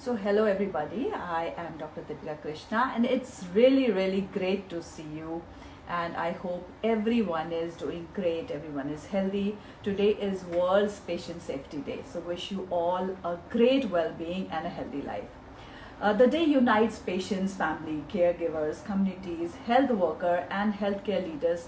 So hello everybody, I am Dr. Deepika Krishna and it's really great to see you, and I hope everyone is doing great, everyone is healthy. Today is World's Patient Safety Day, so wish you all a great well-being and a healthy life. The day unites patients, family, caregivers, communities, health worker, and healthcare leaders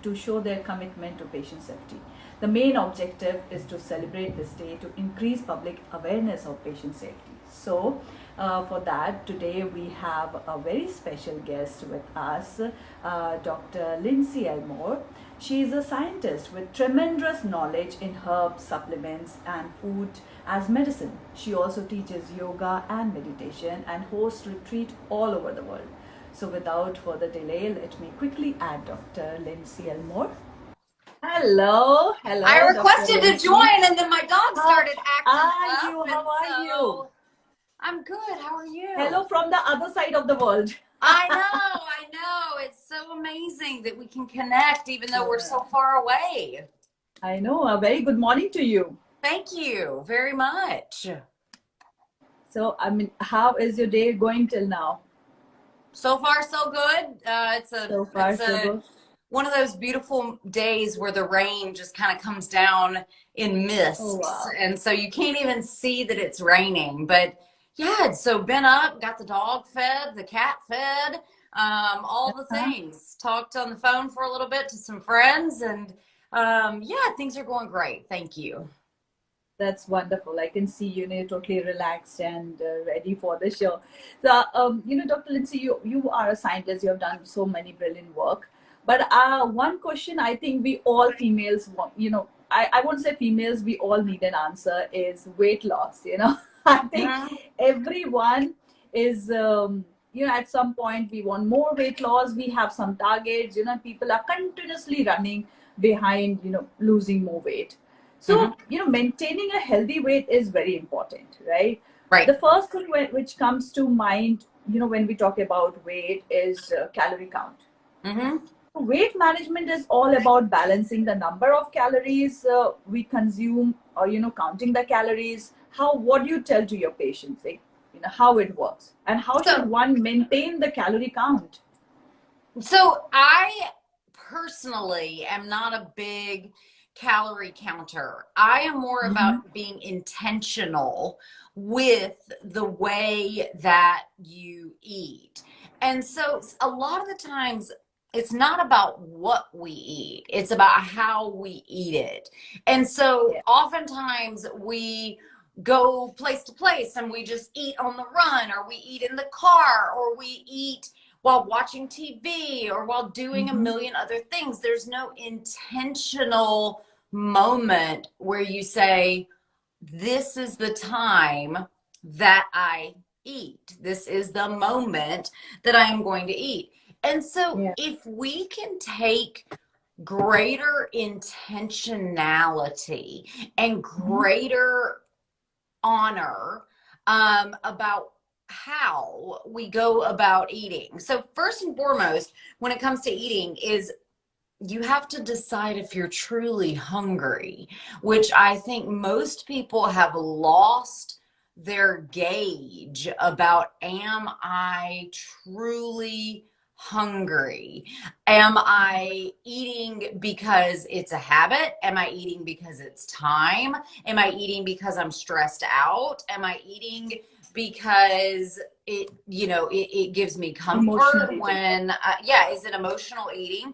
to show their commitment to patient safety. The main objective is to celebrate this day to increase public awareness of patient safety. So, for that, today we have a very special guest with us, Dr. Lindsay Elmore. She is a scientist with tremendous knowledge in herbs, supplements, and food as medicine. She also teaches yoga and meditation and hosts retreat all over the world. So without further delay, let me quickly add Dr. Lindsay Elmore. Hello, I hello, Dr. requested to Lindsay. join and then my dog How started acting are up, you? and How are you? so I'm good. How are you? Hello from the other side of the world. I know. It's so amazing that we can connect even though we're so Yeah, far away. I know. A very good morning to you. Thank you very much. So, I mean, how is your day going till now? So far, so good. It's a So far, it's so a good. one of those beautiful days where the rain just kind of comes down in Oh, mists, wow. and so you can't even see that it's raining. But yeah, so been up, got the dog fed, the cat fed, all the Huh? things. Talked on the phone for a little bit to some friends, and yeah, things are going great. Thank you. That's wonderful. I can see you're totally relaxed and ready for the show. So, Dr. Lindsay, you are a scientist. You have done so many brilliant work. But one question I think we all females want, I won't say females, we all need an answer is weight loss. I think Mhm. everyone is, at some point we want more weight loss. We have some targets, people are continuously running behind, losing more weight. Mhm. So, maintaining a healthy weight is very important, right? The Right. first thing which comes to mind, when we talk about weight is calorie count. Mhm. So weight management is all about balancing the number of calories we consume, or, counting the calories. What do you tell to your patients, like, how it works and how should So one maintain the calorie count? So I personally am not a big calorie counter. I am more Mm-hmm. about being intentional with the way that you eat. And so a lot of the times it's not about what we eat, it's about how we eat it. And so Yeah. oftentimes we go place to place and we just eat on the run, or we eat in the car, or we eat while watching TV or while doing a Mm-hmm. million other things. There's no intentional moment where you say, this is the time that I eat. This is the moment that I am going to eat. And so Yeah. if we can take greater intentionality and Mm-hmm. greater honor about how we go about eating. So first and foremost, when it comes to eating, is you have to decide if you're truly hungry, which I think most people have lost their gauge about, am I truly hungry? Am I eating because it's a habit? Am I eating because it's time? Am I eating because I'm stressed out? Am I eating because it gives me Emotional comfort eating. when yeah, is it emotional eating?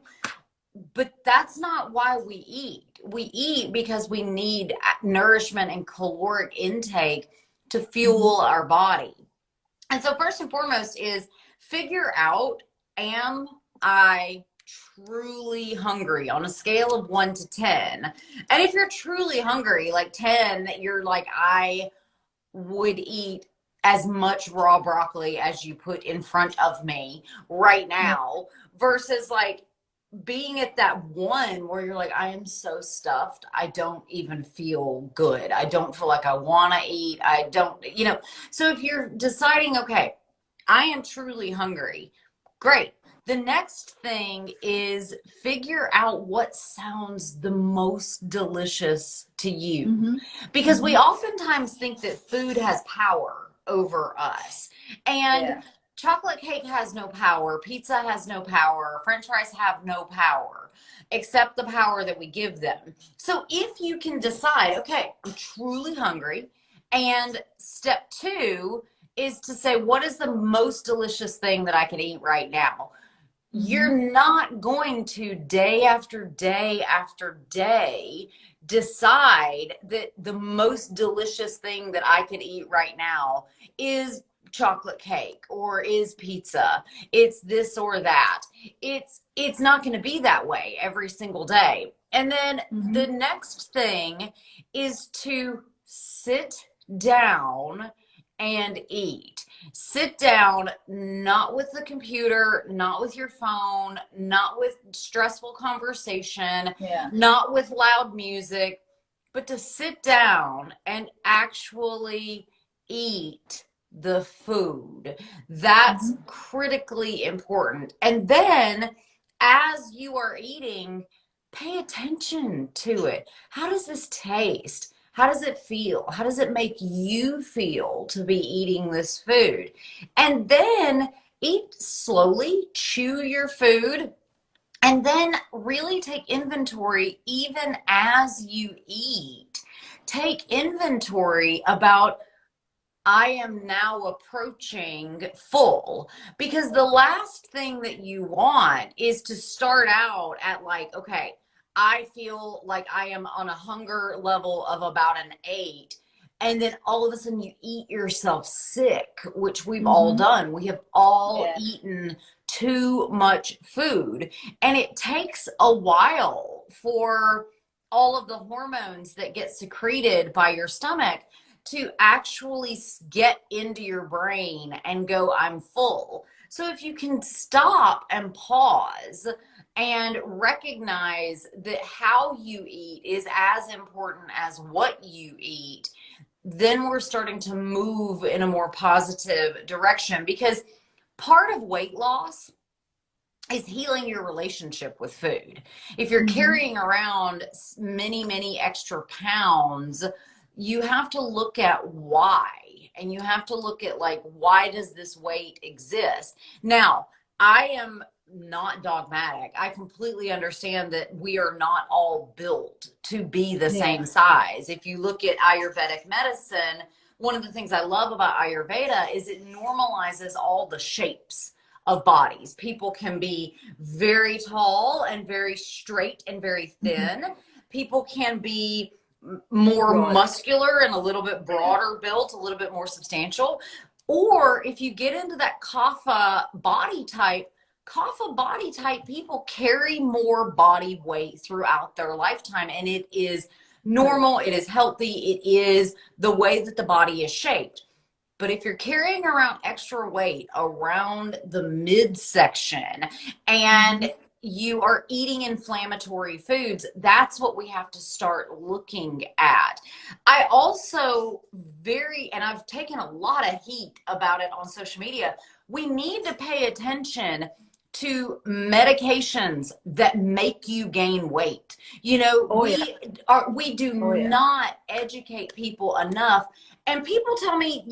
But that's not why we eat. We eat because we need nourishment and caloric intake to Mm-hmm. fuel our body. And so, first and foremost, is figure out, am I truly hungry on a scale of 1 to 10? And if you're truly hungry, like 10, you're like, I would eat as much raw broccoli as you put in front of me right Yeah. now, versus like being at that one where you're like, I am so stuffed. I don't even feel good. I don't feel like I want to eat. I don't. So if you're deciding, okay, I am truly hungry, great. The next thing is figure out what sounds the most delicious to you. Mm-hmm. Because we Mm-hmm. oftentimes think that food has power. over us. And Yeah. chocolate cake has no power, pizza has no power, French fries have no power, except the power that we give them. So if you can decide, okay, I'm truly hungry, and step two is to say, what is the most delicious thing that I can eat right now? Mm-hmm. You're not going to day after day after day decide that the most delicious thing that I could eat right now is chocolate cake or is pizza. It's this or that. It's not going to be that way every single day. And then Mm-hmm. the next thing is to sit down and eat. Sit down, not with the computer, not with your phone, not with stressful conversation, Yeah. not with loud music, but to sit down and actually eat the food. That's Mm-hmm. critically important. And then as you are eating, pay attention to it. How does this taste? How does it feel? How does it make you feel to be eating this food? And then eat slowly, chew your food, and then really take inventory even as you eat. Take inventory about, I am now approaching full, because the last thing that you want is to start out at like, okay, I feel like I am on a hunger level of about an 8. And then all of a sudden you eat yourself sick, which we've all Mm-hmm. done. We have all Yeah. eaten too much food. And it takes a while for all of the hormones that get secreted by your stomach to actually get into your brain and go, I'm full. So if you can stop and pause and recognize that how you eat is as important as what you eat, then we're starting to move in a more positive direction, because part of weight loss is healing your relationship with food. If you're Mm-hmm. carrying around many, many extra pounds, you have to look at why. And you have to look at, like, why does this weight exist? Now, I am not dogmatic. I completely understand that we are not all built to be the Yeah. same size. If you look at Ayurvedic medicine, one of the things I love about Ayurveda is it normalizes all the shapes of bodies. People can be very tall and very straight and very Mm-hmm. thin. People can be more Broad. muscular and a little bit Yeah. broader built, a little bit more substantial. Or if you get into that Kapha body type people carry more body weight throughout their lifetime. And it is Correct. normal, it is healthy, it is the way that the body is shaped. But if you're carrying around extra weight around the midsection Mm-hmm. and you are eating inflammatory foods, that's what we have to start looking at. I also and I've taken a lot of heat about it on social media. We need to pay attention to medications that make you gain weight. You know, Oh yeah. we do Oh yeah. not educate people enough. And people tell me,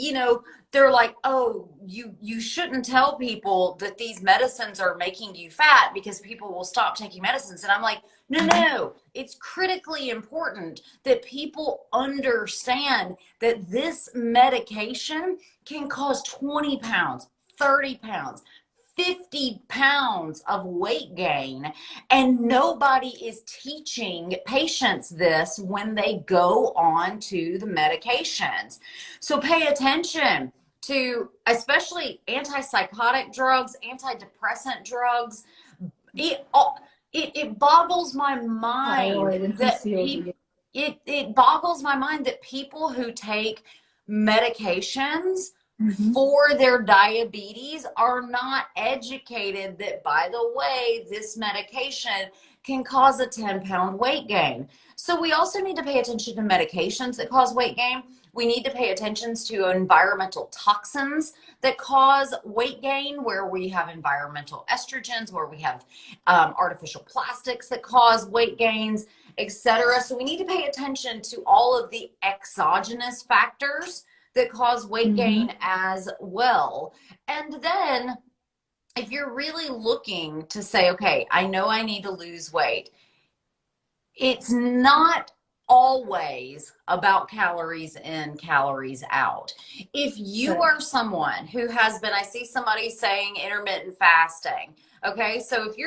they're like, oh, you shouldn't tell people that these medicines are making you fat because people will stop taking medicines. And I'm like, no, Mm-hmm. no, it's critically important that people understand that this medication can cause 20 pounds, 30 pounds, 50 pounds of weight gain, and nobody is teaching patients this when they go on to the medications. So pay attention to, especially antipsychotic drugs, antidepressant drugs. It, it boggles my mind Thyroid and that PCOD. it boggles my mind that people who take medications Mm-hmm. for their diabetes are not educated that, by the way, this medication can cause a 10-pound weight gain. So we also need to pay attention to medications that cause weight gain. We need to pay attention to environmental toxins that cause weight gain, where we have environmental estrogens, where we have artificial plastics that cause weight gains, etc. So we need to pay attention to all of the exogenous factors that cause weight Mm-hmm. gain as well. And then if you're really looking to say, okay, I know I need to lose weight, it's not always about calories in, calories out. If you Correct. are someone who has been, I see somebody saying intermittent fasting. Okay, so if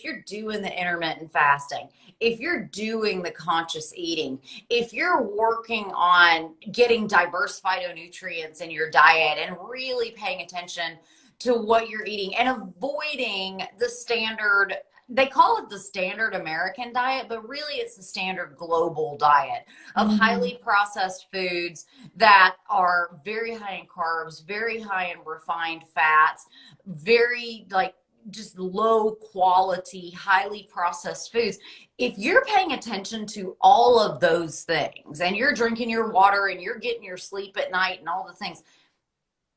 you're doing the intermittent fasting, if you're doing the conscious eating, if you're working on getting diverse phytonutrients in your diet and really paying attention to what you're eating and avoiding the standard, they call it the standard American diet, but really it's the standard global diet of Mm-hmm. highly processed foods that are very high in carbs, very high in refined fats, very like just low quality, highly processed foods. If you're paying attention to all of those things and you're drinking your water and you're getting your sleep at night and all the things,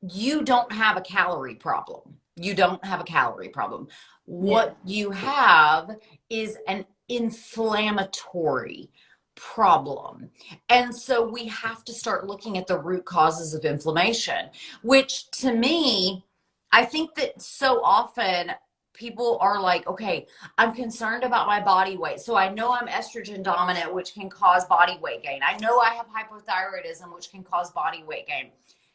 you don't have a calorie problem. You don't have a calorie problem. Yeah. What you have is an inflammatory problem. And so we have to start looking at the root causes of inflammation, which to me, I think that so often people are like, okay, I'm concerned about my body weight. So I know I'm estrogen dominant, which can cause body weight gain. I know I have hypothyroidism, which can cause body weight gain.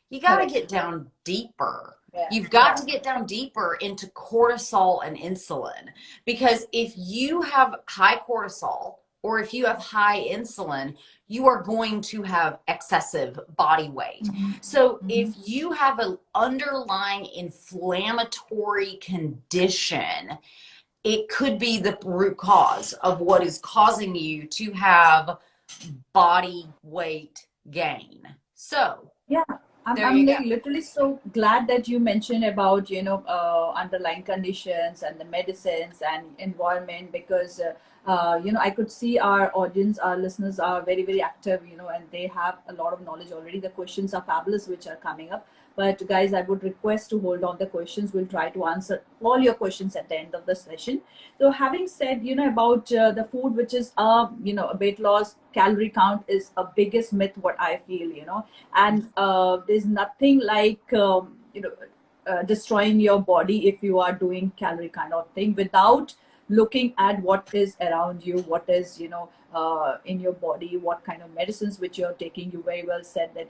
You got to Correct. get down deeper. Yeah. You've got Yeah. to get down deeper into cortisol and insulin. Because if you have high cortisol or if you have high insulin, you are going to have excessive body weight. Mm-hmm. So Mm-hmm. if you have an underlying inflammatory condition, it could be the root cause of what is causing you to have body weight gain. So Yeah, there I'm you go. like literally so glad that you mentioned about, underlying conditions and the medicines and environment because, I could see our audience, our listeners are very, very active, and they have a lot of knowledge already. The questions are fabulous, which are coming up. But guys, I would request to hold on the questions. We'll try to answer all your questions at the end of the session. So having said, about the food, which is, a weight loss calorie count is a biggest myth, what I feel, and there's nothing like destroying your body if you are doing calorie kind of thing without looking at what is around you, what is in your body, what kind of medicines which you're taking. You very well said that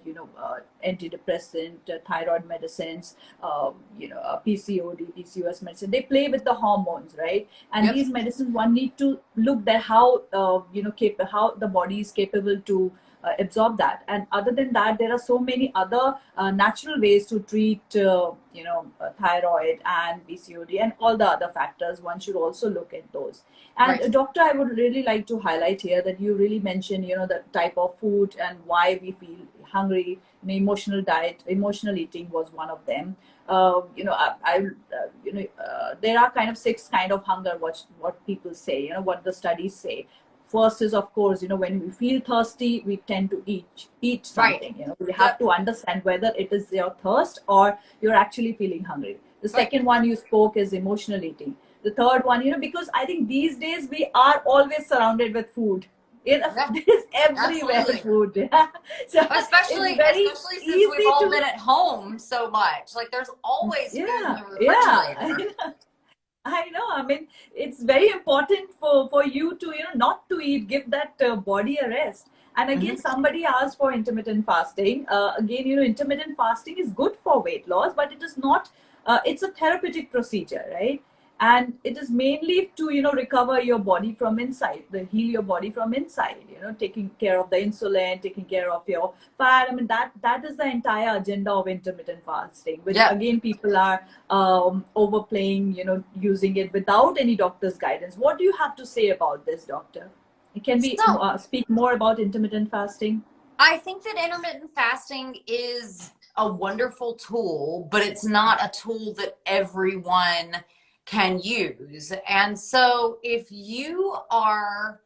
antidepressant, thyroid medicines, PCOD, PCOS medicine, they play with the hormones, right? And Yep. these medicines, one need to look at how how the body is capable to absorb that. And other than that, there are so many other natural ways to treat thyroid and PCOD and all the other factors. One should also look at those. And Right. doctor, I would really like to highlight here that you really mentioned the type of food and why we feel hungry. Emotional diet, emotional eating was one of them. There are kind of six kind of hunger, what people say, what the studies say. First is, of course, when we feel thirsty, we tend to eat Right. something. We have Yep. to understand whether it is your thirst or you're actually feeling hungry. The Right. second one you spoke is emotional eating. The third one, because I think these days we are always surrounded with food. Yeah. There's everywhere Absolutely. food. So it's very Especially since we've easy all been to, at home so much. Like there's always food in yeah, the yeah. refrigerator. I know. I mean, it's very important for you to not to eat. Give that body a rest. And again, Hmm. somebody asked for intermittent fasting. Again, intermittent fasting is good for weight loss, but it is not. It's a therapeutic procedure, right? And it is mainly to recover your body from inside, the heal your body from inside. Taking care of the insulin, taking care of your fat. I mean, that is the entire agenda of intermittent fasting. Which Yep. again, people are overplaying, using it without any doctor's guidance. What do you have to say about this, doctor? Can we So speak more about intermittent fasting? I think that intermittent fasting is a wonderful tool, but it's not a tool that everyone can use. And so if you are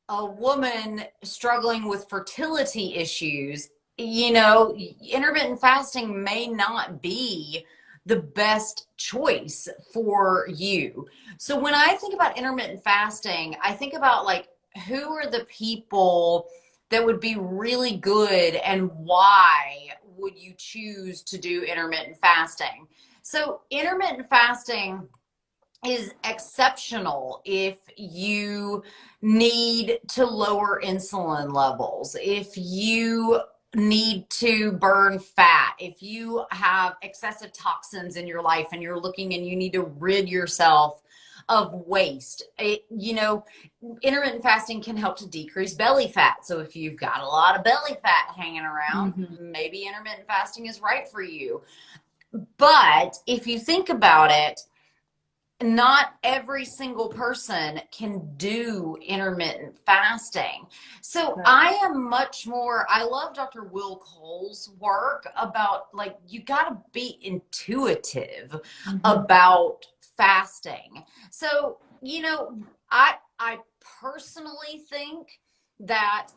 a woman struggling with fertility issues, intermittent fasting may not be the best choice for you. So when I think about intermittent fasting, I think about like who are the people that would be really good and why would you choose to do intermittent fasting? So intermittent fasting is exceptional if you need to lower insulin levels, if you need to burn fat, if you have excessive toxins in your life and you're looking and you need to rid yourself of waste. Intermittent fasting can help to decrease belly fat. So if you've got a lot of belly fat hanging around, maybe intermittent fasting is right for you. But if you think about it, not every single person can do intermittent fasting. So I love Dr. Will Cole's work about, like, you got to be intuitive about fasting. So, I personally think that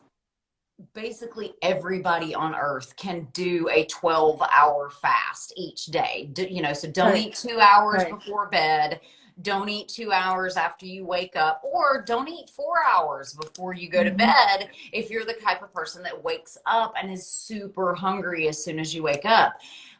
basically everybody on earth can do a 12-hour fast each day. So don't eat 2 hours before bed, don't eat 2 hours after you wake up, or don't eat 4 hours before you go to bed if you're the type of person that wakes up and is super hungry as soon as you wake up.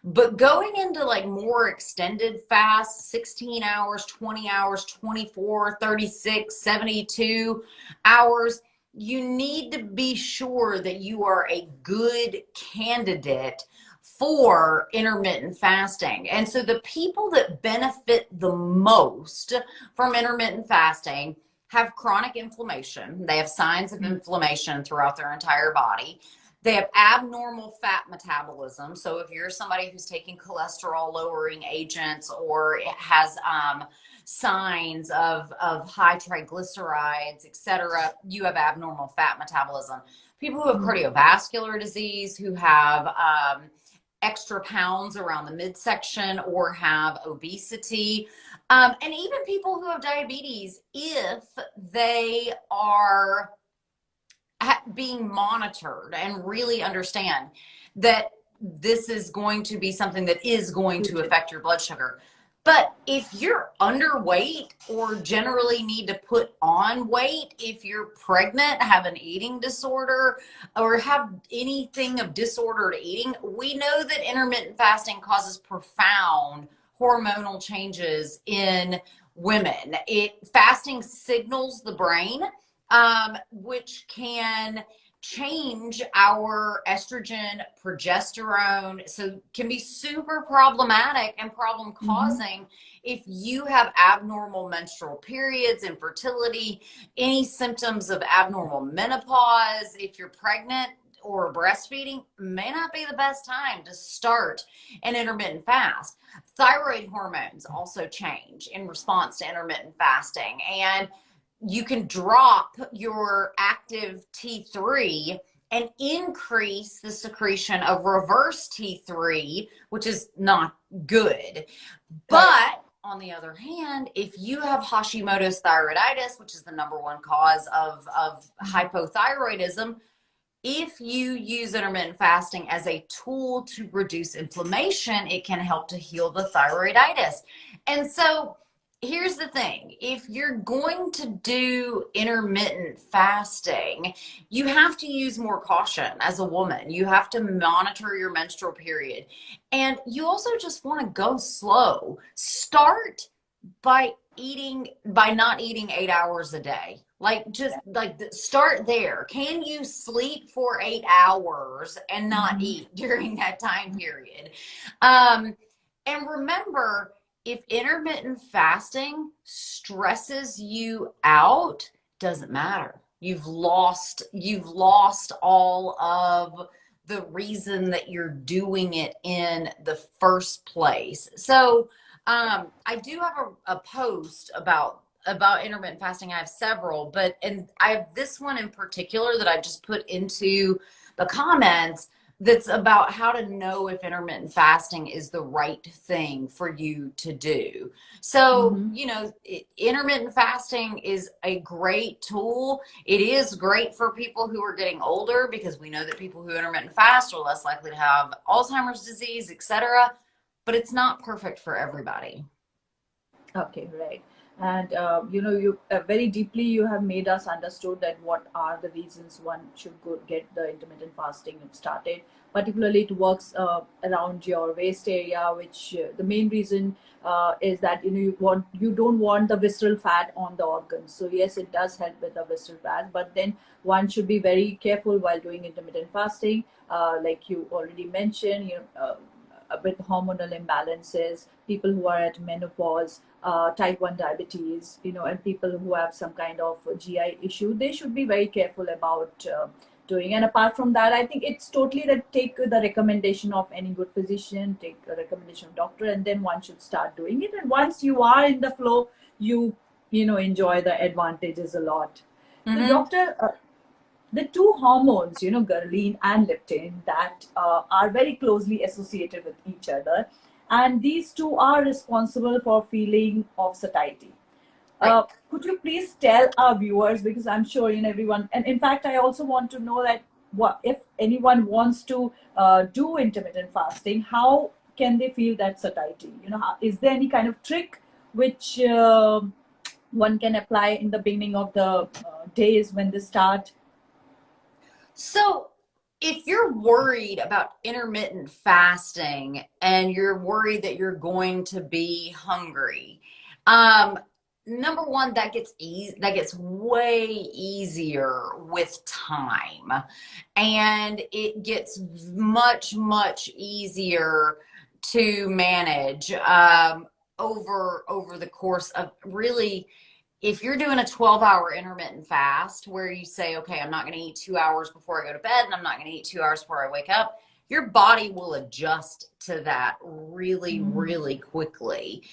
But going into like more extended fasts, 16 hours, 20 hours, 24, 36, 72 hours, you need to be sure that you are a good candidate for intermittent fasting. And so the people that benefit the most from intermittent fasting have chronic inflammation. They have signs of inflammation throughout their entire body. They have abnormal fat metabolism. So if you're somebody who's taking cholesterol lowering agents or has signs of high triglycerides, etc., you have abnormal fat metabolism. People who have cardiovascular disease, who have extra pounds around the midsection or have obesity, and even people who have diabetes, if they are being monitored and really understand that this is going to be something that is going to affect your blood sugar. But if you're underweight or generally need to put on weight, if you're pregnant, have an eating disorder, or have anything of disordered eating, we know that intermittent fasting causes profound hormonal changes in women. Fasting signals the brain, which can change our estrogen, progesterone, so can be super problematic and problem causing if you have abnormal menstrual periods, infertility, any symptoms of abnormal menopause. If you're pregnant or breastfeeding, may not be the best time to start an intermittent fast. Thyroid hormones also change in response to intermittent fasting, and you can drop your active T3 and increase the secretion of reverse T3, which is not good. But on the other hand, if you have Hashimoto's thyroiditis, which is the #1 cause of hypothyroidism, if you use intermittent fasting as a tool to reduce inflammation, it can help to heal the thyroiditis. And so here's the thing. If you're going to do intermittent fasting, you have to use more caution as a woman. You have to monitor your menstrual period. And you also just want to go slow. Start by not eating 8 hours a day. Start there. Can you sleep for 8 hours and not eat during that time period? And remember, if intermittent fasting stresses you out, doesn't matter. You've lost all of the reason that you're doing it in the first place. So I do have a post about intermittent fasting. I have several, and I have this one in particular that I just put into the comments that's about how to know if intermittent fasting is the right thing for you to do. So, intermittent fasting is a great tool. It is great for people who are getting older because we know that people who intermittent fast are less likely to have Alzheimer's disease, etc. But it's not perfect for everybody. Okay, right. And you very deeply you have made us understood that what are the reasons one should go get the intermittent fasting started. Particularly, it works around your waist area, which the main reason is that you don't want the visceral fat on the organs. So yes, it does help with the visceral fat, but then one should be very careful while doing intermittent fasting. Like you already mentioned, with hormonal imbalances, people who are at menopause, type 1 diabetes, and people who have some kind of GI issue, they should be very careful about doing. And apart from that, I think it's totally that take the recommendation of any good physician, take a recommendation of doctor, and then one should start doing it. And once you are in the flow, enjoy the advantages a lot. So, Mm-hmm. doctor, the two hormones, ghrelin and leptin, that are very closely associated with each other, and these two are responsible for feeling of satiety. Right. Could you please tell our viewers, because I'm sure everyone, and in fact, I also want to know that what if anyone wants to do intermittent fasting, how can they feel that satiety? Is there any kind of trick which one can apply in the beginning of the days when they start? So, if you're worried about intermittent fasting and you're worried that you're going to be hungry, um, number one, that gets way easier with time, and it gets much easier to manage over the course of really, if you're doing a 12-hour intermittent fast where you say, okay, I'm not going to eat 2 hours before I go to bed and I'm not going to eat 2 hours before I wake up, your body will adjust to that really quickly.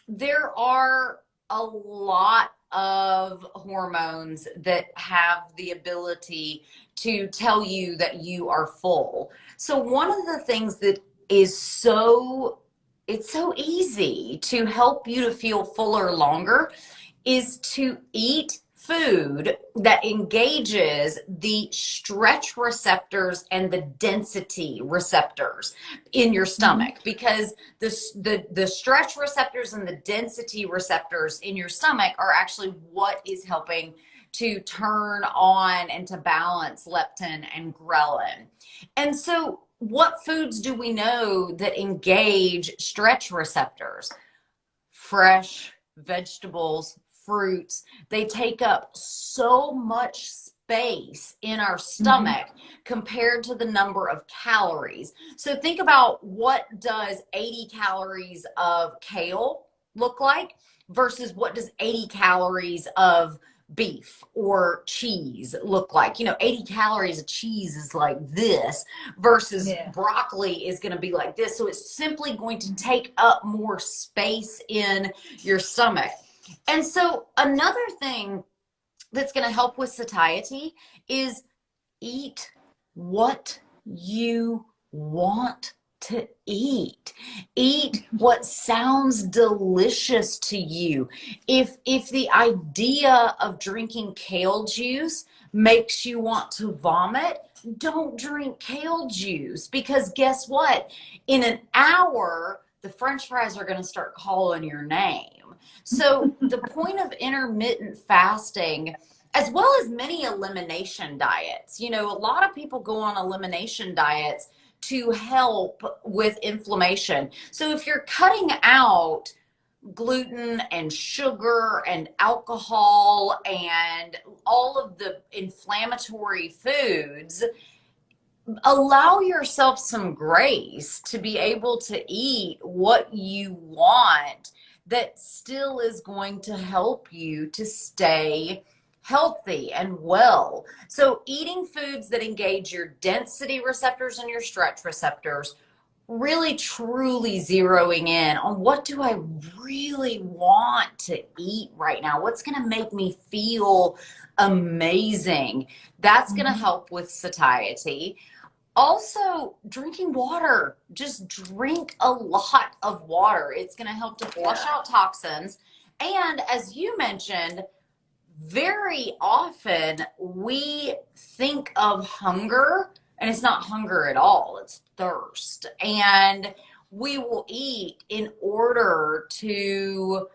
There are a lot of hormones that have the ability to tell you that you are full. So one of the things that is it's so easy to help you to feel fuller longer is to eat food that engages the stretch receptors and the density receptors in your Mm-hmm. stomach, because the stretch receptors and the density receptors in your stomach are actually what is helping to turn on and to balance leptin and ghrelin. And so what foods do we know that engage stretch receptors? Fresh vegetables, fruits. They take up so much space in our Mm-hmm. stomach compared to the number of calories. So think about, what does 80 calories of kale look like versus what does 80 calories of beef or cheese look like? 80 calories of cheese is like this versus Yeah. broccoli is going to be like this. So it's simply going to take up more space in your stomach. And so another thing that's going to help with satiety is eat what you want to eat. Eat what sounds delicious to you. If the idea of drinking kale juice makes you want to vomit, don't drink kale juice, because guess what? In an hour, the French fries are going to start calling your name. So the point of intermittent fasting, as well as many elimination diets. A lot of people go on elimination diets to help with inflammation. So if you're cutting out gluten and sugar and alcohol and all of the inflammatory foods, allow yourself some grace to be able to eat what you want that still is going to help you to stay healthy and well. So eating foods that engage your density receptors and your stretch receptors, really truly zeroing in on, what do I really want to eat right now? What's going to make me feel amazing? That's going to Mm-hmm. help with satiety. Also, drinking water. Just drink a lot of water. It's going to help to flush Yeah. out toxins. And as you mentioned, very often we think of hunger and it's not hunger at all, it's thirst. And we will eat in order to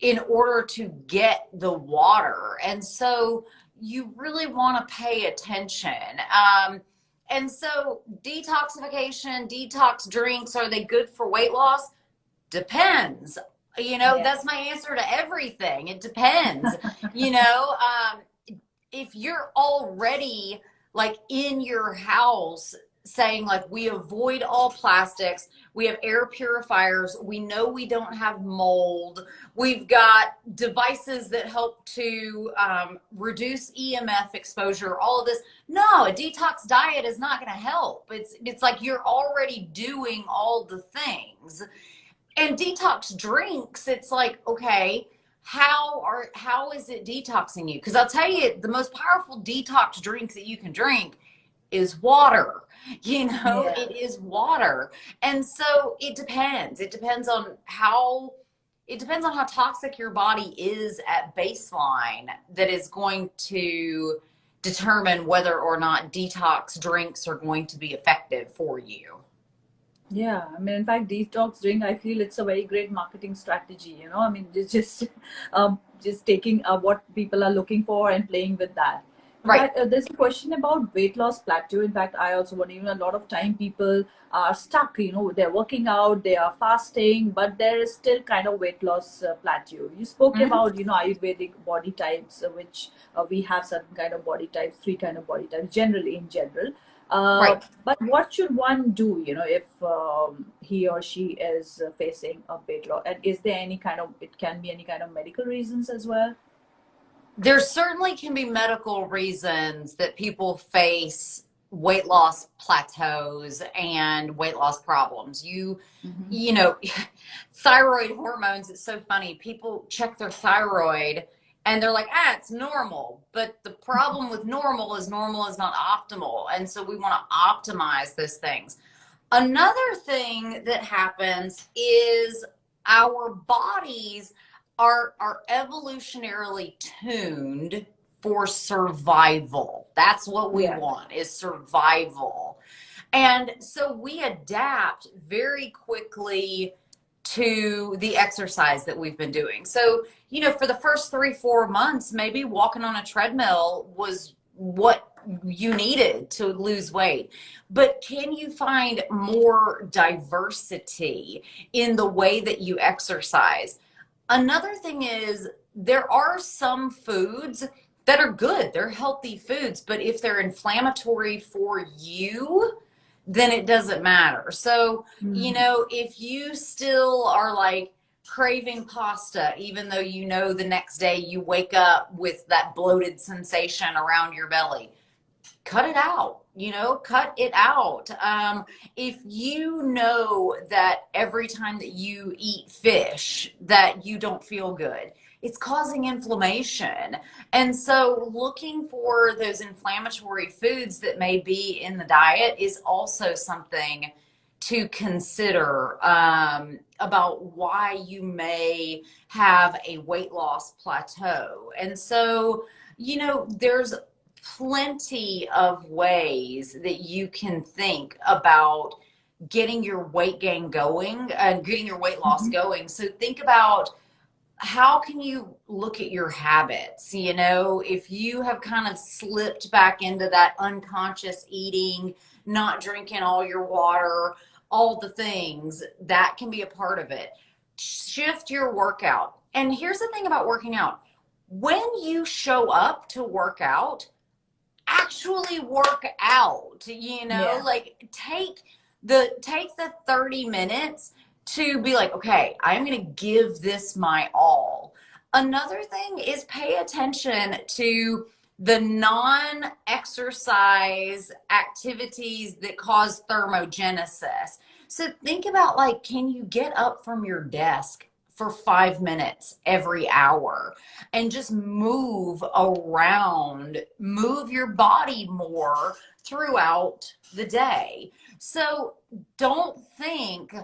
in order to get the water. And so you really want to pay attention. And so detoxification, detox drinks, are they good for weight loss? Depends. Yeah. That's my answer to everything. It depends. you know, um, if you're already like in your house saying like we avoid all plastics, we have air purifiers, we know we don't have mold, we've got devices that help to reduce EMF exposure, all of this. No, a detox diet is not going to help. It's like you're already doing all the things. And detox drinks, it's like, okay, how is it detoxing you? Because I'll tell you, the most powerful detox drink that you can drink is water. Yeah. It is water. And so it depends. It depends on how toxic your body is at baseline, that is going to determine whether or not detox drinks are going to be effective for you. Yeah, I mean, in fact, detox drink, I feel it's a very great marketing strategy. I mean, it's just taking what people are looking for and playing with that. In Right. fact, there's a question about weight loss plateau. In fact, I also want, a lot of time people are stuck. They're working out, they are fasting, but there is still kind of weight loss plateau. You spoke Mhm. about, Ayurvedic body types, which we have certain kind of body types, three kind of body types, generally in general. Right. But what should one do, if he or she is facing a weight loss? And is there any kind of, it can be any kind of medical reasons as well? There certainly can be medical reasons that people face weight loss plateaus and weight loss problems. Hmm. You know, thyroid hormones, it's so funny. People check their thyroid and they're like, it's normal. But the problem with normal is not optimal. And so we want to optimize those things. Another thing that happens is our bodies are evolutionarily tuned for survival. That's what we Yeah. want, is survival. And so we adapt very quickly to the exercise that we've been doing. So, for the first 3-4 months, maybe walking on a treadmill was what you needed to lose weight. But can you find more diversity in the way that you exercise? Another thing is, there are some foods that are good, they're healthy foods, but if they're inflammatory for you, then it doesn't matter. So, Mm. if you still are like craving pasta, even though the next day you wake up with that bloated sensation around your belly, cut it out. Cut it out. If you know that every time that you eat fish that you don't feel good, it's causing inflammation. And so looking for those inflammatory foods that may be in the diet is also something to consider, about why you may have a weight loss plateau. And so, there's plenty of ways that you can think about getting your weight gain going and getting your weight loss Mhm. going. So think about, how can you look at your habits? If you have kind of slipped back into that unconscious eating, not drinking all your water, all the things, that can be a part of it. Shift your workout. And here's the thing about working out: when you show up to work out, actually work out, Yeah. like take the 30 minutes to be like, okay, I'm going to give this my all. Another thing is, pay attention to the non-exercise activities that cause thermogenesis. So think about, like, can you get up from your desk for 5 minutes every hour and just move around, move your body more throughout the day? So don't think,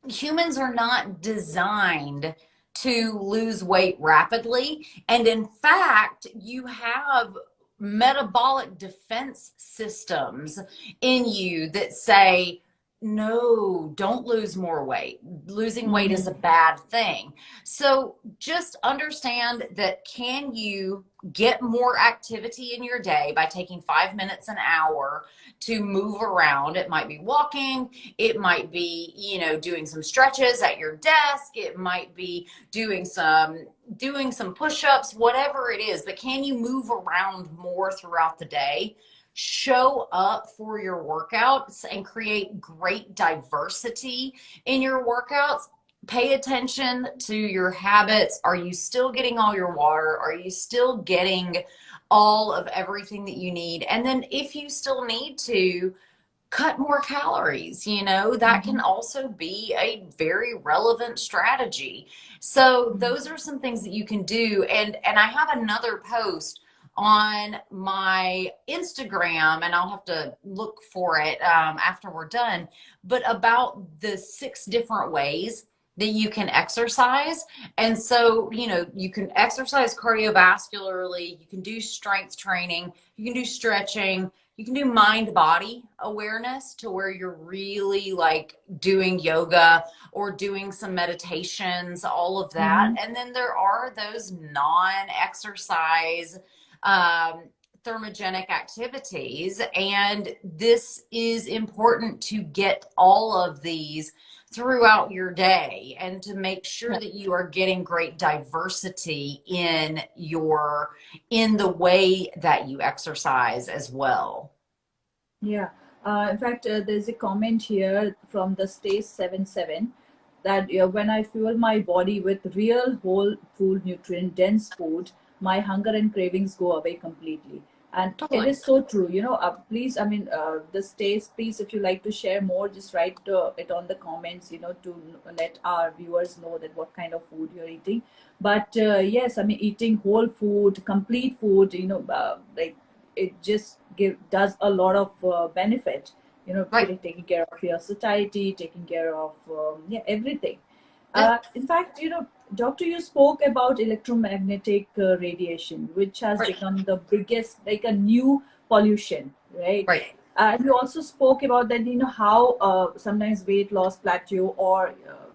humans are not designed to lose weight rapidly. And in fact, you have metabolic defense systems in you that say, No, don't lose more weight. Losing weight is Mm-hmm. a bad thing. So just understand that, can you get more activity in your day by taking 5 minutes an hour to move around? It might be walking, it might be, doing some stretches at your desk, it might be doing some push-ups, whatever it is, but can you move around more throughout the day? Show up for your workouts and create great diversity in your workouts. Pay attention to your habits. Are you still getting all your water? Are you still getting all of everything that you need? And then if you still need to cut more calories, that can also be a very relevant strategy. So those are some things that you can do. And I have another post on my Instagram, and I'll have to look for it after we're done, but about the 6 different ways that you can exercise. And so, you can exercise cardiovascularly, you can do strength training, you can do stretching, you can do mind body awareness, to where you're really like doing yoga or doing some meditations, all of that. Mm-hmm. And then there are those non-exercise um, thermogenic activities. And this is important to get all of these throughout your day, and to make sure that you are getting great diversity in the way that you exercise as well. Yeah. In fact, there's a comment here from the Stay 77 that when I fuel my body with real whole food, nutrient dense food, my hunger and cravings go away completely. And it Totally. is so true. Please, I mean, the Stays, please, if you like to share more, just write it on the comments, to let our viewers know that what kind of food you're eating. But yes, I mean, eating whole food, complete food, like it just does a lot of benefit, Right. taking care of your satiety, taking care of yeah, everything. Yep. In fact, doctor, you spoke about electromagnetic radiation, which has Right. become the biggest, like a new pollution, right? Right. And you also spoke about that, how sometimes weight loss plateau, or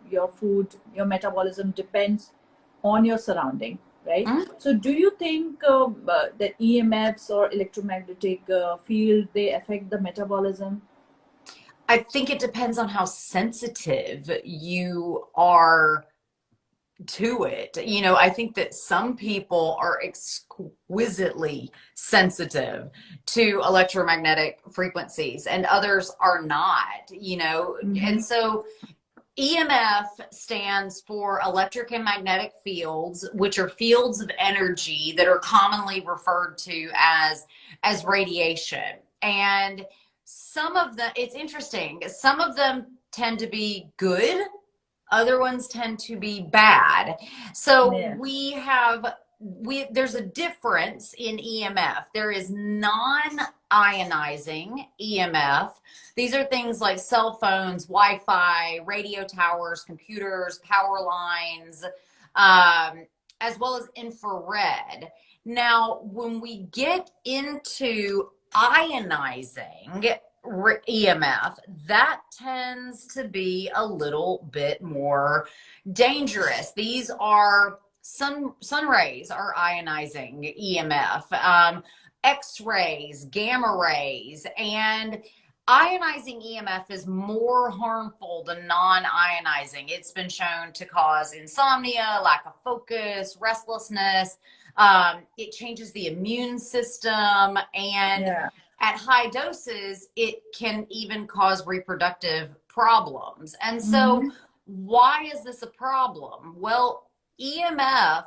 your food, your metabolism depends on your surrounding, right? Mhm. So do you think that EMFs or electromagnetic field, they affect the metabolism? I think it depends on how sensitive you are to it. I think that some people are exquisitely sensitive to electromagnetic frequencies and others are not, Mm-hmm. and so EMF stands for electric and magnetic fields, which are fields of energy that are commonly referred to as radiation. And some of them, it's interesting, some of them tend to be good, other ones tend to be bad. So Yeah. there's a difference in EMF. There is non-ionizing EMF. These are things like cell phones, Wi-Fi, radio towers, computers, power lines, as well as infrared. Now, when we get into ionizing EMF, that tends to be a little bit more dangerous. These are sun rays are ionizing EMF, X-rays, gamma rays, and ionizing EMF is more harmful than non-ionizing. It's been shown to cause insomnia, lack of focus, restlessness. It changes the immune system, and Yeah. at high doses, it can even cause reproductive problems. And so, Mm-hmm. why is this a problem? Well, EMF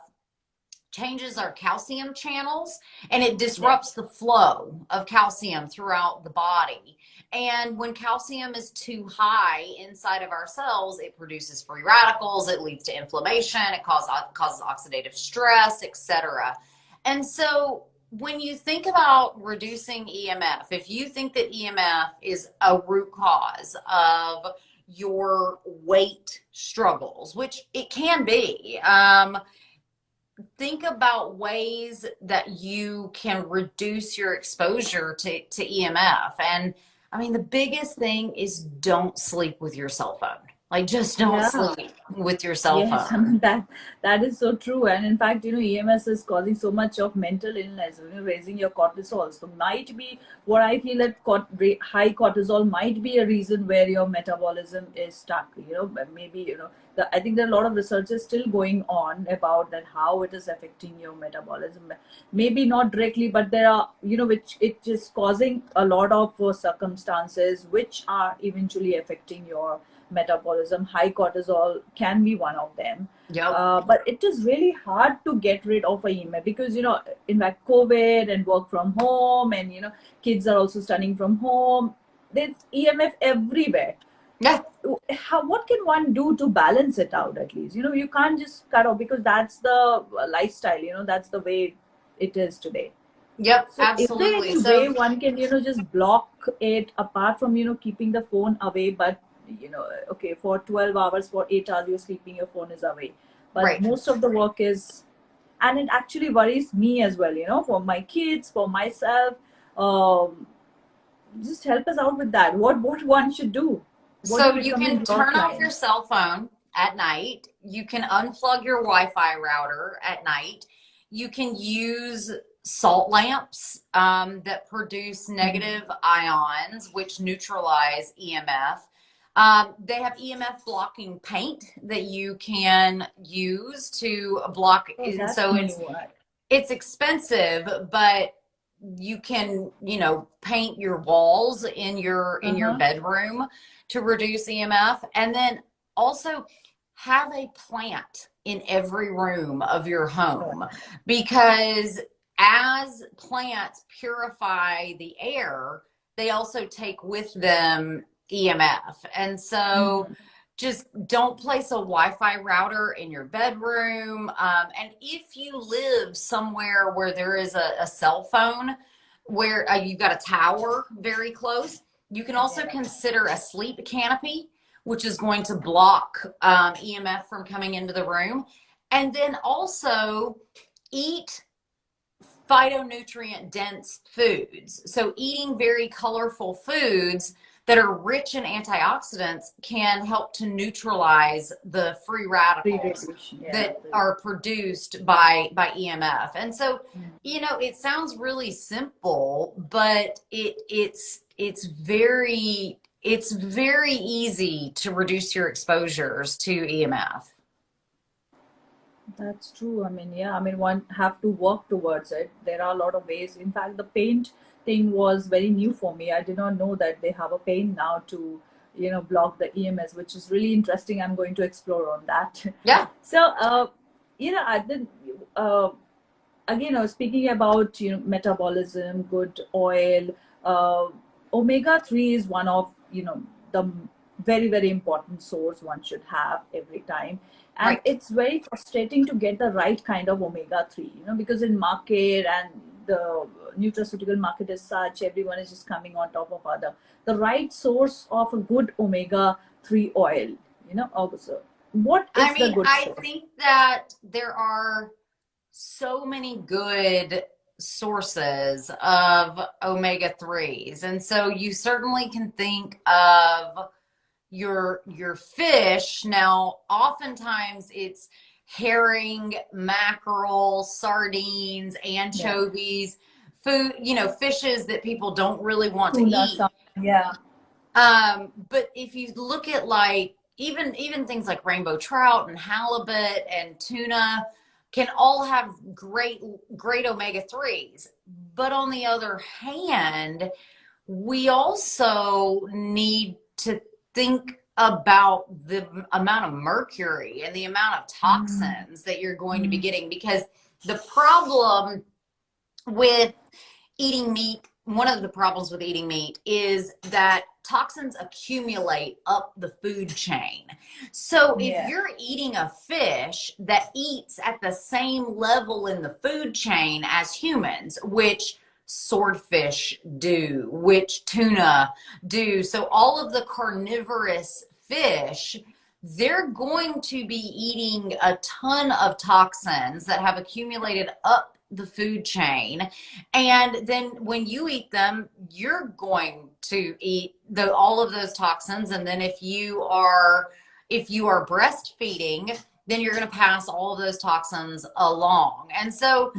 changes our calcium channels, and it Yeah. disrupts the flow of calcium throughout the body. And when calcium is too high inside of our cells, it produces free radicals, it leads to inflammation, it causes oxidative stress, etc. And so when you think about reducing EMF, if you think that EMF is a root cause of your weight struggles, which it can be, think about ways that you can reduce your exposure to EMF. And I mean, the biggest thing is don't sleep with your cell phone. Like, just don't Yeah. sleep with your cell Yes, I phone. mean that is so true. And in fact, EMS is causing so much of mental illness, raising your cortisol. So might be what I feel that high cortisol might be a reason where your metabolism is stuck. But maybe I think there are a lot of research still going on about that how it is affecting your metabolism. Maybe not directly, but there are which it is causing a lot of circumstances which are eventually affecting your metabolism. High cortisol can be one of them. Yep. But it is really hard to get rid of a EMF because, in fact, COVID and work from home, and, kids are also studying from home. There's EMF everywhere. Yeah. What can one do to balance it out at least? You can't just cut off because that's the lifestyle, that's the way it is today. Yep. So is there Absolutely. any way So, one can, just block it apart from, keeping the phone away, but, okay, for 12 hours, for 8 hours, you're sleeping, your phone is away. But right. most of the work is, and it actually worries me as well, for my kids, for myself. Um, just help us out with that. What one should do? What do So you you can recommend your turn off your clients? cell phone at night. You can unplug your Wi-Fi router at night. You can use salt lamps that produce Mhm. negative ions, which neutralize EMF. They have EMF blocking paint that you can use to block. Oh, And that's so new. it's expensive, but you can, paint your walls in your Uh-huh. bedroom to reduce EMF. And then also have a plant in every room of your home, because as plants purify the air, they also take with them EMF. And so Mhm. just don't place a Wi-Fi router in your bedroom. And if you live somewhere where there is a cell phone, where you've got a tower very close, you can also Yeah. consider a sleep canopy, which is going to block EMF from coming into the room. And then also eat phytonutrient dense foods. So eating very colorful foods that are rich in antioxidants can help to neutralize the free radicals Pre-radiation. Yeah. that are produced by EMF. And so, Mm. it sounds really simple, but it's very easy to reduce your exposures to EMF. That's true. I mean, yeah, I mean, one have to work towards it. There are a lot of ways. In fact, the paint thing was very new for me. I did not know that they have a paint now to, block the EMS, which is really interesting. I'm going to explore on that. Yeah. So, I did, uh, again, I was speaking about, metabolism, good oil. Uh, Omega 3 is one of, the very, very important source one should have every time. And Right. it's very frustrating to get the right kind of omega 3, because in market and the nutraceutical market is such, everyone is just coming on top of other. The right source of a good omega 3 oil, also. What I is the mean, good I source? think that there are so many good sources of omega 3s. And so you certainly can think of your fish. Now, oftentimes it's herring, mackerel, sardines, Yeah. anchovies, food, fishes that people don't really want to Tuna, eat. some, yeah. But if you look at like even things like rainbow trout and halibut and tuna can all have great omega 3s. But on the other hand, we also need to think about the amount of mercury and the amount of Mm, toxins that you're going to be mm, getting, because the problem with eating meat, one of the problems with eating meat is that toxins accumulate up the food chain. So if yeah. you're eating a fish that eats at the same level in the food chain as humans, which swordfish do, which tuna do, so all of the carnivorous fish, they're going to be eating a ton of toxins that have accumulated up the food chain. And then when you eat them, you're going to eat all of those toxins. And then if you are breastfeeding, then you're going to pass all of those toxins along. And so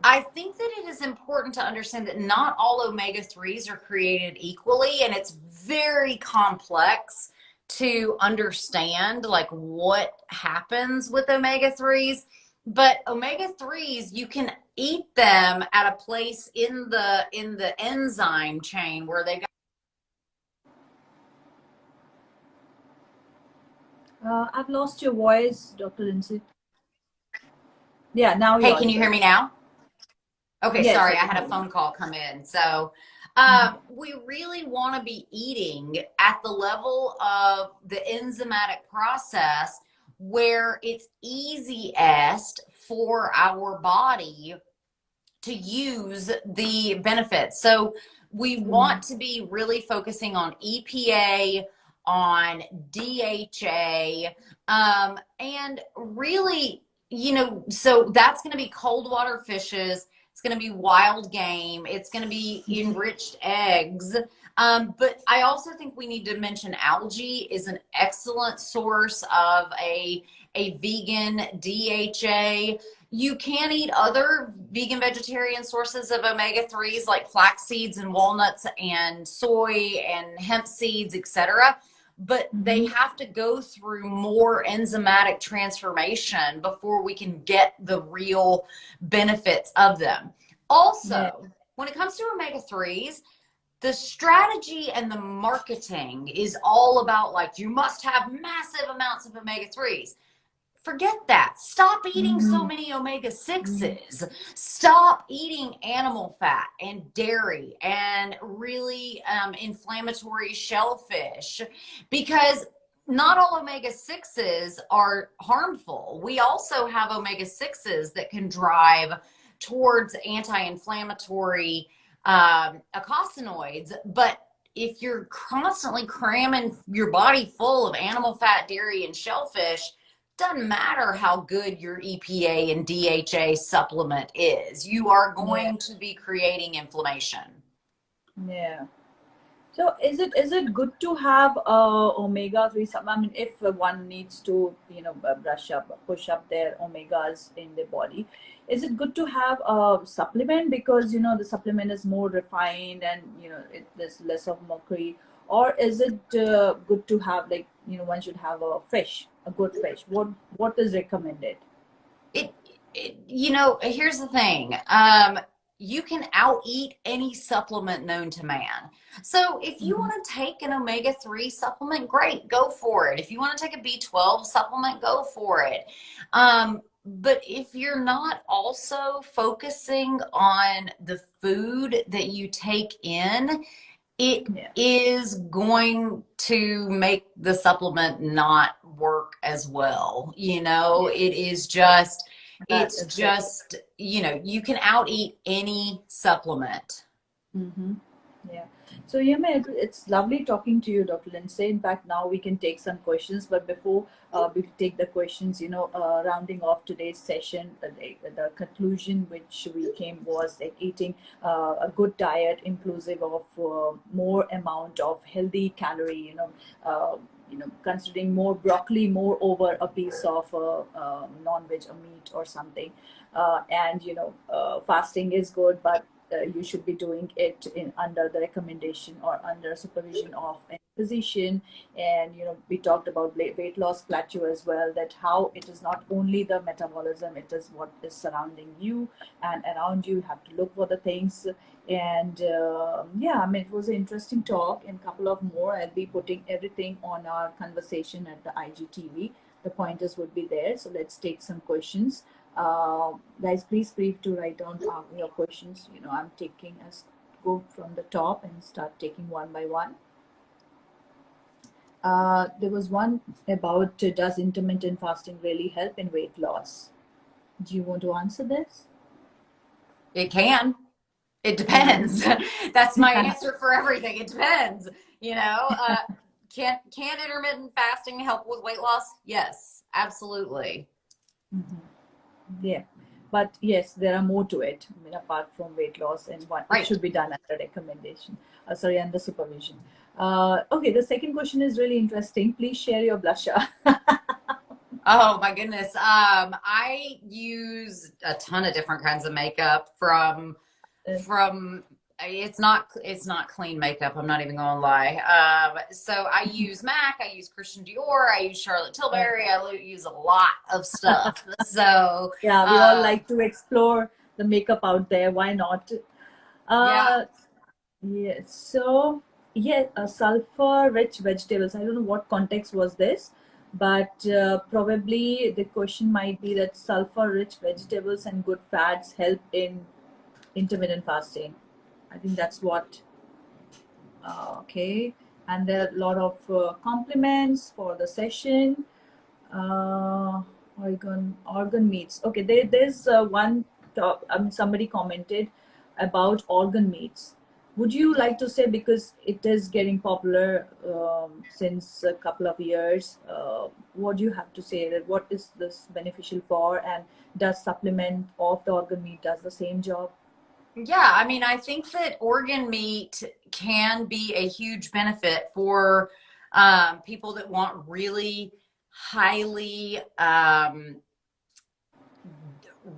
I think that it is important to understand that not all omega-3s are created equally, and it's very complex to understand like what happens with omega-3s. But omega-3s, you can eat them at a place in the enzyme chain where they I've lost your voice, Dr. Lindsay. Yeah, now you're Hey, can you hear audible. me now? Okay, Yes, sorry, I I can had hear a you. phone call come in. So, we really want to be eating at the level of the enzymatic process where it's easiest for our body to use the benefits. So, we Mm-hmm. want to be really focusing on EPA, on DHA, and really, so that's going to be cold water fishes. It's going to be wild game. It's going to be enriched eggs. But I also think we need to mention algae is an excellent source of a vegan DHA. You can eat other vegan vegetarian sources of omega-3s like flax seeds and walnuts and soy and hemp seeds, etc. But they Mm-hmm. have to go through more enzymatic transformation before we can get the real benefits of them. Yeah. Also, when it comes to omega-3s, the strategy and the marketing is all about like you must have massive amounts of omega-3s. Forget that. Stop eating so Mm-hmm. many omega 6s. Stop eating animal fat and dairy and really inflammatory shellfish because not all omega 6s are harmful. We also have omega 6s that can drive towards anti inflammatory eicosanoids. But if you're constantly cramming your body full of animal fat, dairy, and shellfish, doesn't matter how good your EPA and DHA supplement is, you are Yeah. going to be creating inflammation. Yeah. So is it good to have omega 3 supplement? I mean, if one needs to brush up, push up their omegas in their body, is it good to have a supplement because the supplement is more refined and there's less of mercury, or is it good to have, like, one should have a good fish? What is recommended? It, here's the thing. You can out eat any supplement known to man. So if you Mm-hmm. want to take an omega-3 supplement, great, go for it. If you want to take a B12 supplement, go for it. But if you're not also focusing on the food that you take in, it Yeah. is going to make the supplement not work as well. Yeah. That It's is so true. just, you can out eat any supplement. Mm-hmm. Yeah. So, it's lovely talking to you, Dr. Lindsay. In fact, now we can take some questions. But before we take the questions, rounding off today's session, the conclusion which we came was like eating a good diet, inclusive of more amount of healthy calorie. Considering more broccoli, more over a piece of non-veg or meat or something. And fasting is good, but you should be doing it in under the recommendation or under supervision of a physician. And we talked about weight loss plateau as well, that how it is not only the metabolism, it is what is surrounding you and around you. You have to look for the things. And yeah, I mean, it was an interesting talk, and a couple of more. I'll be putting everything on our conversation at the IGTV. The pointers would be there. So let's take some questions. Guys, please free to write down your questions. I'm taking us go from the top and start taking one by one. There was one about does intermittent fasting really help in weight loss? Do you want to answer this? It can. It Mm-hmm. depends. That's my answer for everything. It depends. You know, uh, can intermittent fasting help with weight loss? Yes, absolutely. Mm-hmm. Yeah. but yes, there are more to it. I mean, apart from weight loss, and what it Right. should be done under recommendation. Sorry, under supervision. Okay, the second question is really interesting. Please share your blusher. Oh my goodness. I use a ton of different kinds of makeup from it's not clean makeup. I'm not even gonna lie. So I use MAC, I use Christian Dior, I use Charlotte Tilbury, use a lot of stuff. So Yeah, we all like to explore the makeup out there. Why not? yeah. Uh, yes. So, yeah, sulfur-rich vegetables. I don't know what context was this, but probably the question might be that sulfur-rich vegetables and good fats help in intermittent fasting. I think that's what. Okay. And there are a lot of compliments for the session. Organ meats. Okay, there's one top, somebody commented about organ meats. Would you like to say, because it is getting popular since a couple of years, what do you have to say, that what is this beneficial for, and does supplement of the organ meat does the same job? Yeah, I mean, I think that organ meat can be a huge benefit for people that want really highly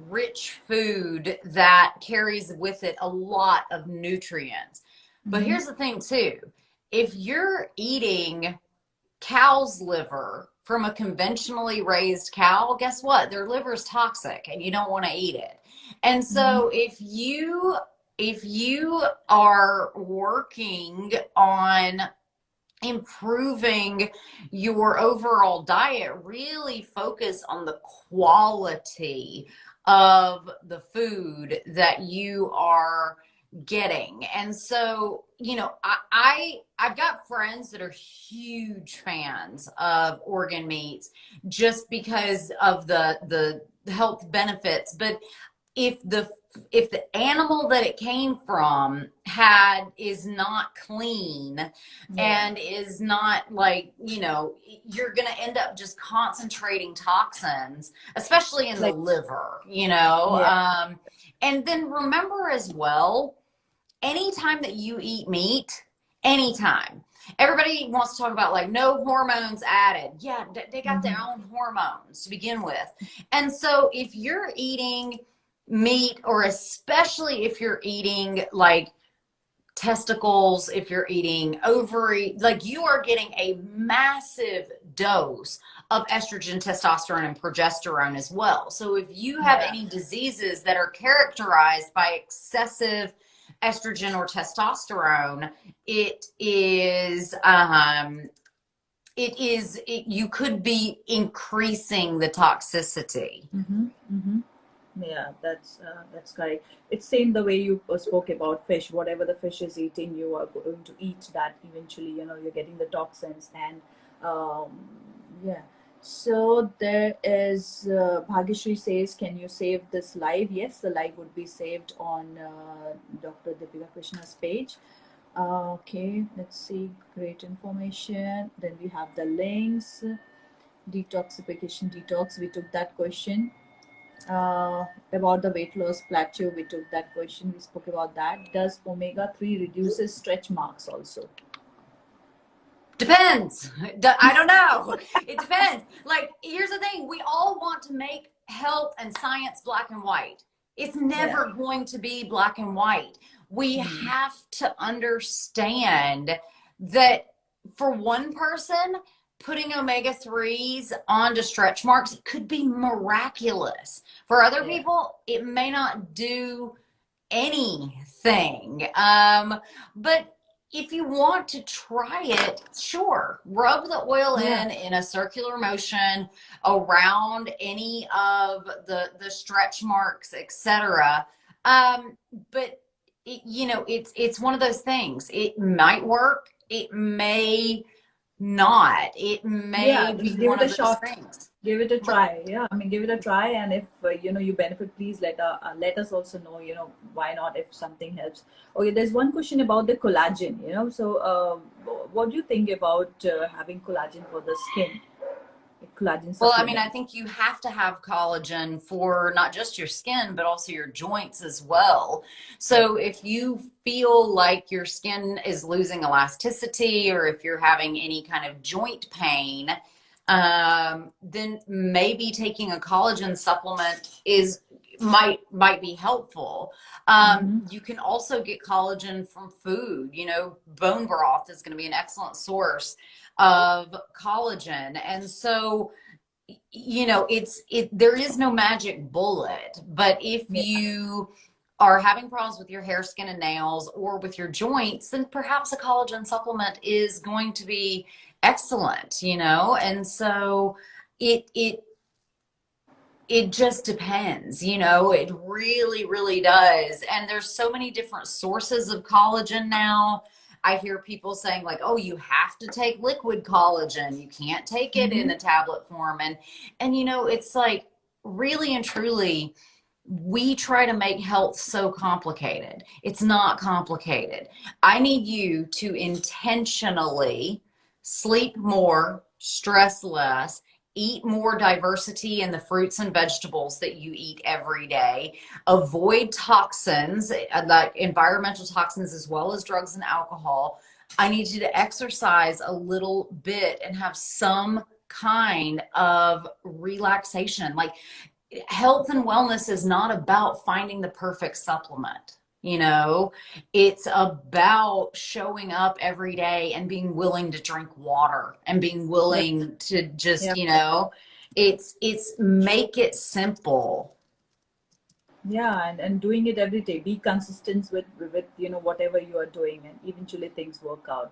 rich food that carries with it a lot of nutrients. But Mm-hmm. here's the thing, too. If you're eating cow's liver from a conventionally raised cow, guess what? Their liver is toxic and you don't want to eat it. And Mm-hmm. so if you are working on improving your overall diet, really focus on the quality of the food that you are getting. And so, I've got friends that are huge fans of organ meats just because of the health benefits. But if the animal that it came from is not clean Yeah. and is not, like, you're going to end up just concentrating toxins, especially in the Like, liver, yeah. and then remember as well, anytime that you eat meat, anytime, everybody wants to talk about, like, no hormones added. Yeah, they got their Mm-hmm. own hormones to begin with. And so if you're eating meat, or especially if you're eating like testicles, if you're eating ovary, like, you are getting a massive dose of estrogen, testosterone, and progesterone as well. So if you have Yeah. any diseases that are characterized by excessive estrogen or testosterone, you could be increasing the toxicity. Mm-hmm. Mm-hmm. Yeah, that's correct. It's same the way you spoke about fish. Whatever the fish is eating, you are going to eat that eventually. You're getting the toxins, and um, yeah. So there is Bhagyashree says, "Can you save this live?" Yes, the live would be saved on Dr. Deepika Krishna's page. Okay, let's see. Great information. Then we have the links. Detoxification detox. We took that question about the weight loss plateau. We took that question. We spoke about that. Does omega-3 reduces stretch marks also? Depends. I don't know. It depends. Like, here's the thing. We all want to make health and science black and white. It's Yeah. never going to be black and white. We Hmm. have to understand that for one person, putting omega-3s onto stretch marks could be miraculous. For other Yeah. people, it may not do anything. But if you want to try it, sure, rub the oil Yeah. in a circular motion around any of the stretch marks, etc. But it's one of those things. It might work. It may not. It may Yeah. be Just give one it a of those shot. things. Give it a But try. Yeah. I mean, give it a try, and if you benefit, please let us also know. Why not, if something helps. Okay. There's one question about the collagen. So what do you think about having collagen for the skin? collagen Well, I mean, supplement. I think you have to have collagen for not just your skin, but also your joints as well. So if you feel like your skin is losing elasticity, or if you're having any kind of joint pain, then maybe taking a collagen supplement is might be helpful. Mm-hmm. You can also get collagen from food. You know, bone broth is going to be an excellent source of collagen, and so you know, there is no magic bullet, but if Yeah. you are having problems with your hair, skin, and nails, or with your joints, then perhaps a collagen supplement is going to be excellent, you know? And so it it just depends, you know, it really, really does. And there's so many different sources of collagen now. I hear people saying like, oh, you have to take liquid collagen. You can't take it in Mm-hmm. a tablet form. And you know, it's like really and truly, we try to make health so complicated. It's not complicated. I need you to intentionally sleep more, stress less, eat more diversity in the fruits and vegetables that you eat every day, avoid toxins, like environmental toxins, as well as drugs and alcohol. I need you to exercise a little bit and have some kind of relaxation. Like, health and wellness is not about finding the perfect supplement. You know, it's about showing up every day and being willing to drink water and being Yep. willing to just, Yep. you know, it's make it simple. Yeah, and doing it every day. Be consistent with whatever you are doing, and eventually things work out.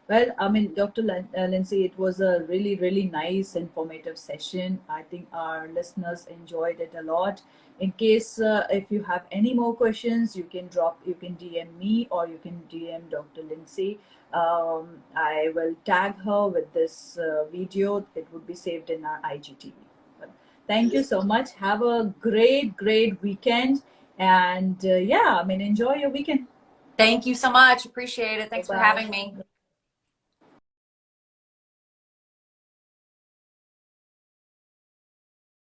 Well, I mean, Dr. Lindsay, it was a really, really nice, informative session. I think our listeners enjoyed it a lot. In case if you have any more questions, you can DM me, or you can DM Dr. Lindsay. I will tag her with this video. It would be saved in our IGTV. Thank you so much. Have a great, great weekend. And yeah, I mean, enjoy your weekend. Thank you so much. Appreciate it. Bye Thanks for bye. having me.